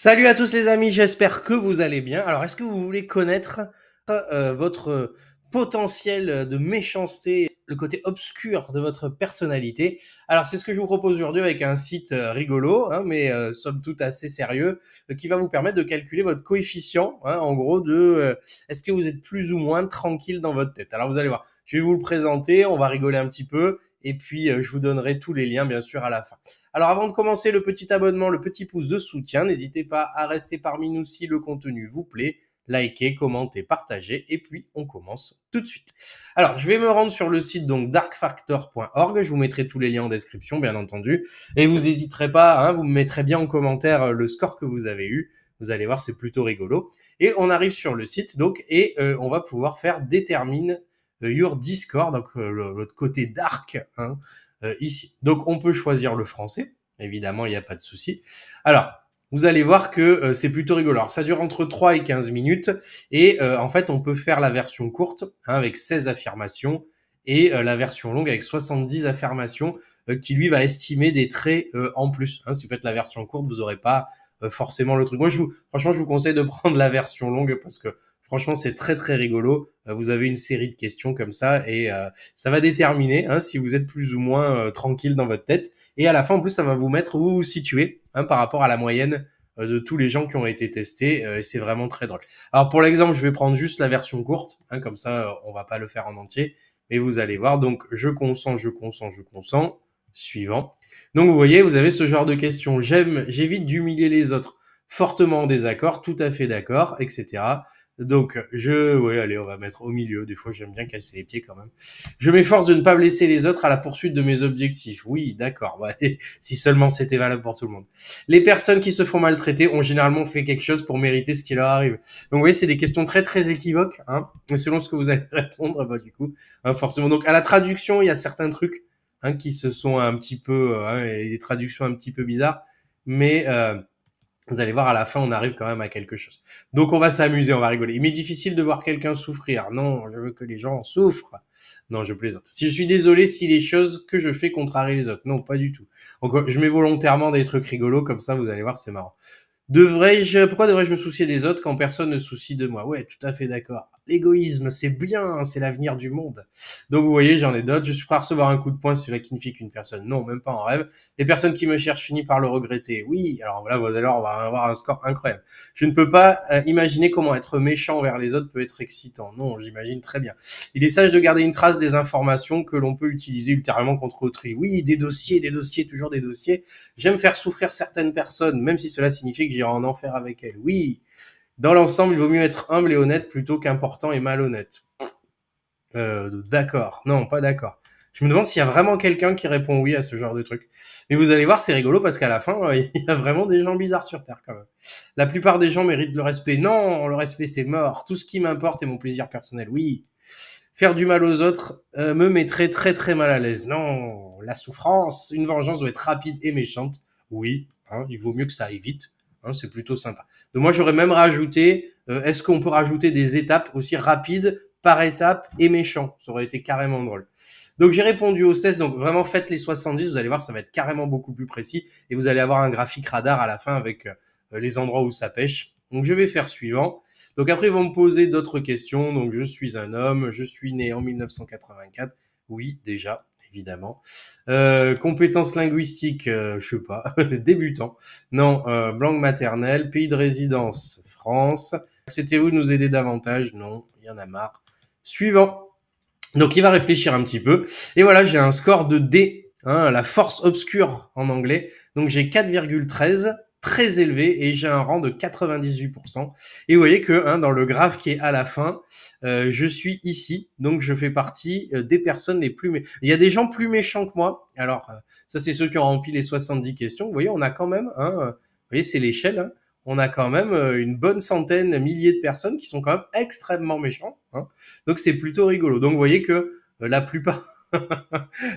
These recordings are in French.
Salut à tous les amis, j'espère que vous allez bien. Alors, est-ce que vous voulez connaître votre potentiel de méchanceté, le côté obscur de votre personnalité? Alors, c'est ce que je vous propose aujourd'hui avec un site rigolo, hein, mais somme toute assez sérieux, qui va vous permettre de calculer votre coefficient, hein, en gros, de est-ce que vous êtes plus ou moins tranquille dans votre tête. Alors, vous allez voir, je vais vous le présenter, on va rigoler un petit peu, et puis je vous donnerai tous les liens, bien sûr, à la fin. Alors avant de commencer, le petit abonnement, le petit pouce de soutien, n'hésitez pas à rester parmi nous si le contenu vous plaît, likez, commentez, partagez, et puis on commence tout de suite. Alors je vais me rendre sur le site donc darkfactor.org, je vous mettrai tous les liens en description bien entendu, et vous n'hésiterez pas, hein, vous me mettrez bien en commentaire le score que vous avez eu, vous allez voir c'est plutôt rigolo. Et on arrive sur le site donc, et on va pouvoir faire détermine your Discord, donc l'autre côté dark, hein, ici. Donc on peut choisir le français, évidemment, il n'y a pas de souci. Alors, vous allez voir que c'est plutôt rigolo. Alors, ça dure entre 3 et 15 minutes, et en fait, on peut faire la version courte, hein, avec 16 affirmations, et la version longue avec 70 affirmations, qui lui va estimer des traits en plus. Hein, si vous faites la version courte, vous n'aurez pas forcément le truc. Moi, franchement, je vous conseille de prendre la version longue parce que franchement, c'est très très rigolo. Vous avez une série de questions comme ça et ça va déterminer, hein, si vous êtes plus ou moins tranquille dans votre tête. Et à la fin, en plus, ça va vous mettre où vous vous situez, hein, par rapport à la moyenne de tous les gens qui ont été testés. Et c'est vraiment très drôle. Alors pour l'exemple, je vais prendre juste la version courte, hein, comme ça, on va pas le faire en entier. Mais vous allez voir. Donc je consens, je consens, je consens. Suivant. Donc vous voyez, vous avez ce genre de questions. J'évite d'humilier les autres. Fortement en désaccord, tout à fait d'accord, etc. Donc, oui, allez, on va mettre au milieu. Des fois, j'aime bien casser les pieds quand même. Je m'efforce de ne pas blesser les autres à la poursuite de mes objectifs. Oui, d'accord. Ouais, si seulement c'était valable pour tout le monde. Les personnes qui se font maltraiter ont généralement fait quelque chose pour mériter ce qui leur arrive. Donc, vous voyez, c'est des questions très, très équivoques, hein. Et selon ce que vous allez répondre, bah, du coup, hein, forcément. Donc, à la traduction, il y a certains trucs, hein, qui se sont un petit peu, hein, et des traductions un petit peu bizarres. Mais, vous allez voir, à la fin, on arrive quand même à quelque chose. Donc, on va s'amuser, on va rigoler. Il m'est difficile de voir quelqu'un souffrir. Non, je veux que les gens souffrent. Non, je plaisante. Si je suis désolé si les choses que je fais contrarient les autres. Non, pas du tout. Donc, je mets volontairement des trucs rigolos, comme ça, vous allez voir, c'est marrant. Pourquoi devrais-je me soucier des autres quand personne ne se soucie de moi? Ouais, tout à fait d'accord. L'égoïsme, c'est bien, c'est l'avenir du monde. Donc vous voyez, j'en ai d'autres. Je suis prêt à recevoir un coup de poing si cela signifie qu'une personne. Non, même pas en rêve. Les personnes qui me cherchent finissent par le regretter. Oui, alors voilà, vous allez voir, on va avoir un score incroyable. Je ne peux pas imaginer comment être méchant envers les autres peut être excitant. Non, j'imagine très bien. Il est sage de garder une trace des informations que l'on peut utiliser ultérieurement contre autrui. Oui, des dossiers, toujours des dossiers. J'aime faire souffrir certaines personnes, même si cela signifie que j'irai en enfer avec elles. Oui, dans l'ensemble, il vaut mieux être humble et honnête plutôt qu'important et malhonnête. D'accord. Non, pas d'accord. Je me demande s'il y a vraiment quelqu'un qui répond oui à ce genre de truc. Mais vous allez voir, c'est rigolo parce qu'à la fin, il y a vraiment des gens bizarres sur Terre quand même. La plupart des gens méritent le respect. Non, le respect c'est mort. Tout ce qui m'importe est mon plaisir personnel. Oui. Faire du mal aux autres me mettrait très très mal à l'aise. Non, la souffrance, une vengeance doit être rapide et méchante. Oui, hein, il vaut mieux que ça aille vite. Hein, c'est plutôt sympa. Donc moi j'aurais même rajouté, est-ce qu'on peut rajouter des étapes aussi rapides par étape et méchant? Ça aurait été carrément drôle. Donc j'ai répondu aux 16, donc vraiment faites les 70, vous allez voir ça va être carrément beaucoup plus précis et vous allez avoir un graphique radar à la fin avec les endroits où ça pêche. Donc je vais faire suivant. Donc après ils vont me poser d'autres questions. Donc je suis un homme, je suis né en 1984. Oui, déjà, évidemment. Compétences linguistiques, je sais pas, débutant. Non, langue maternelle, pays de résidence, France. Acceptez-vous de nous aider davantage? Non, il y en a marre. Suivant. Donc il va réfléchir un petit peu. Et voilà, j'ai un score de D, hein, la force obscure en anglais. Donc j'ai 4,13, très élevé, et j'ai un rang de 98%. Et vous voyez que, hein, dans le graphe qui est à la fin, je suis ici. Donc je fais partie des personnes les plus... Il y a des gens plus méchants que moi. Alors, ça c'est ceux qui ont rempli les 70 questions. Vous voyez, on a quand même... Hein, vous voyez, c'est l'échelle, hein, on a quand même une bonne centaine, milliers de personnes qui sont quand même extrêmement méchants, hein. Donc c'est plutôt rigolo. Donc vous voyez que la plupart,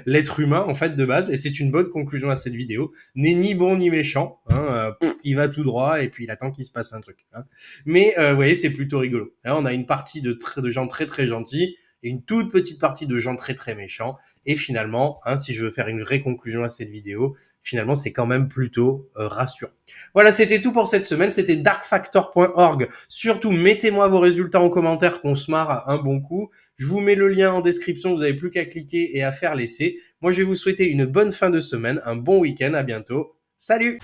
l'être humain en fait de base, et c'est une bonne conclusion à cette vidéo, n'est ni bon ni méchant, hein, il va tout droit et puis il attend qu'il se passe un truc, hein. Mais vous voyez, c'est plutôt rigolo. Là, on a une partie de gens très très gentils, et une toute petite partie de gens très très méchants. Et finalement, hein, si je veux faire une vraie conclusion à cette vidéo, finalement c'est quand même plutôt rassurant. Voilà, c'était tout pour cette semaine, c'était darkfactor.org. Surtout, mettez-moi vos résultats en commentaire qu'on se marre un bon coup. Je vous mets le lien en description, vous n'avez plus qu'à cliquer et à faire l'essai. Moi, je vais vous souhaiter une bonne fin de semaine, un bon week-end, à bientôt. Salut!